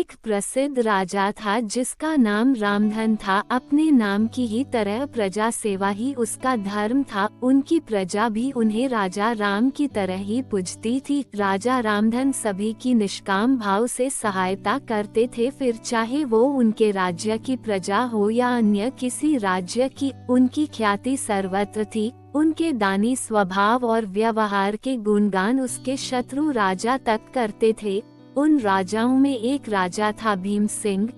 एक प्रसिद्ध राजा था जिसका नाम रामधन था। अपने नाम की ही तरह प्रजा सेवा ही उसका धर्म था। उनकी प्रजा भी उन्हें राजा राम की तरह ही पूजती थी। राजा रामधन सभी की निष्काम भाव से सहायता करते थे, फिर चाहे वो उनके राज्य की प्रजा हो या अन्य किसी राज्य की। उनकी ख्याति सर्वत्र थी। उनके दानी स्वभाव और व्यवहार के गुणगान उसके शत्रु राजा तक करते थे। उन राजाओं में एक राजा था भीम सिंह,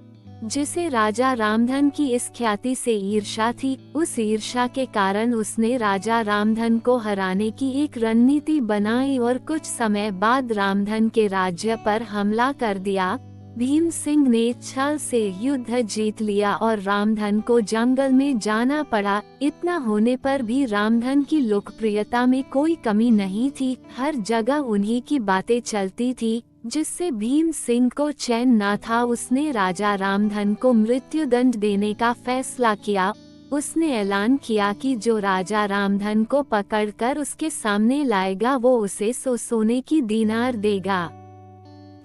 जिसे राजा रामधन की इस ख्याति से ईर्ष्या थी। उस ईर्ष्या के कारण उसने राजा रामधन को हराने की एक रणनीति बनाई और कुछ समय बाद रामधन के राज्य पर हमला कर दिया। भीम सिंह ने छल से युद्ध जीत लिया और रामधन को जंगल में जाना पड़ा। इतना होने पर भी रामधन की लोकप्रियता में कोई कमी नहीं थी। हर जगह उन्हीं की बातें चलती थी, जिससे भीम सिंह को चैन न था। उसने राजा रामधन को मृत्युदंड देने का फैसला किया। उसने ऐलान किया कि जो राजा रामधन को पकड़कर उसके सामने लाएगा वो उसे 100 सोने की दीनार देगा।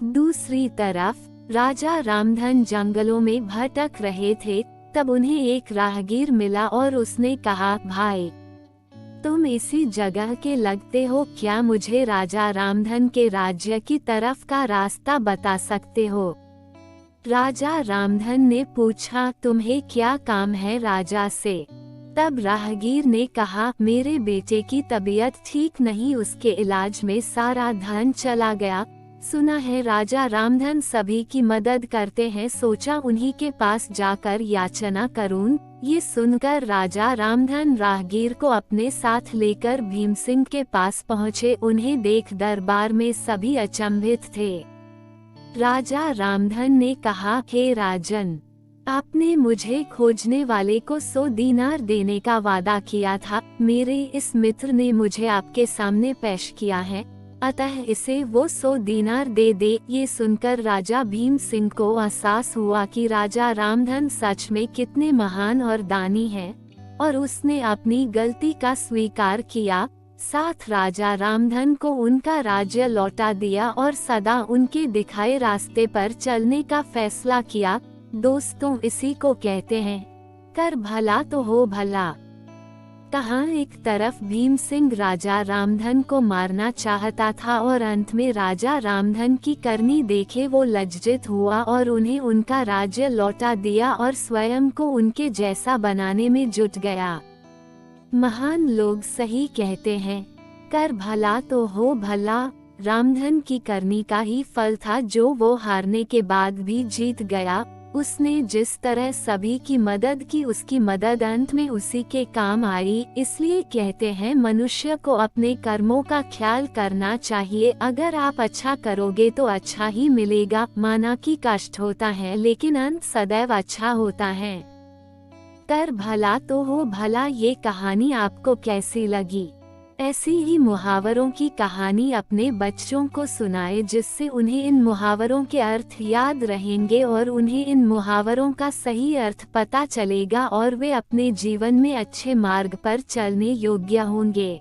दूसरी तरफ राजा रामधन जंगलों में भटक रहे थे। तब उन्हें एक राहगीर मिला और उसने कहा, भाई तुम इसी जगह के लगते हो, क्या मुझे राजा रामधन के राज्य की तरफ का रास्ता बता सकते हो? राजा रामधन ने पूछा, तुम्हें क्या काम है राजा से? तब राहगीर ने कहा, मेरे बेटे की तबीयत ठीक नहीं, उसके इलाज में सारा धन चला गया। सुना है राजा रामधन सभी की मदद करते हैं, सोचा उन्हीं के पास जाकर याचना करूं। ये सुनकर राजा रामधन राहगीर को अपने साथ लेकर भीम सिंह के पास पहुँचे। उन्हें देख दरबार में सभी अचंभित थे। राजा रामधन ने कहा, हे राजन, आपने मुझे खोजने वाले को 100 दीनार देने का वादा किया था। मेरे इस मित्र ने मुझे आपके सामने पेश किया है, अतः इसे वो 100 दीनार दे दे। ये सुनकर राजा भीम सिंह को एहसास हुआ कि राजा रामधन सच में कितने महान और दानी हैं, और उसने अपनी गलती का स्वीकार किया। साथ राजा रामधन को उनका राज्य लौटा दिया और सदा उनके दिखाए रास्ते पर चलने का फैसला किया। दोस्तों, इसी को कहते हैं कर भला तो हो भला। कहाँ एक तरफ भीम सिंह राजा रामधन को मारना चाहता था और अंत में राजा रामधन की करनी देखे वो लज्जित हुआ और उन्हें उनका राज्य लौटा दिया और स्वयं को उनके जैसा बनाने में जुट गया। महान लोग सही कहते हैं, कर भला तो हो भला। रामधन की करनी का ही फल था जो वो हारने के बाद भी जीत गया। उसने जिस तरह सभी की मदद की, उसकी मदद अंत में उसी के काम आई। इसलिए कहते हैं मनुष्य को अपने कर्मों का ख्याल करना चाहिए। अगर आप अच्छा करोगे तो अच्छा ही मिलेगा। माना कि कष्ट होता है लेकिन अंत सदैव अच्छा होता है। कर भला तो हो भला। ये कहानी आपको कैसी लगी? ऐसी ही मुहावरों की कहानी अपने बच्चों को सुनाए, जिससे उन्हें इन मुहावरों के अर्थ याद रहेंगे और उन्हें इन मुहावरों का सही अर्थ पता चलेगा और वे अपने जीवन में अच्छे मार्ग पर चलने योग्य होंगे।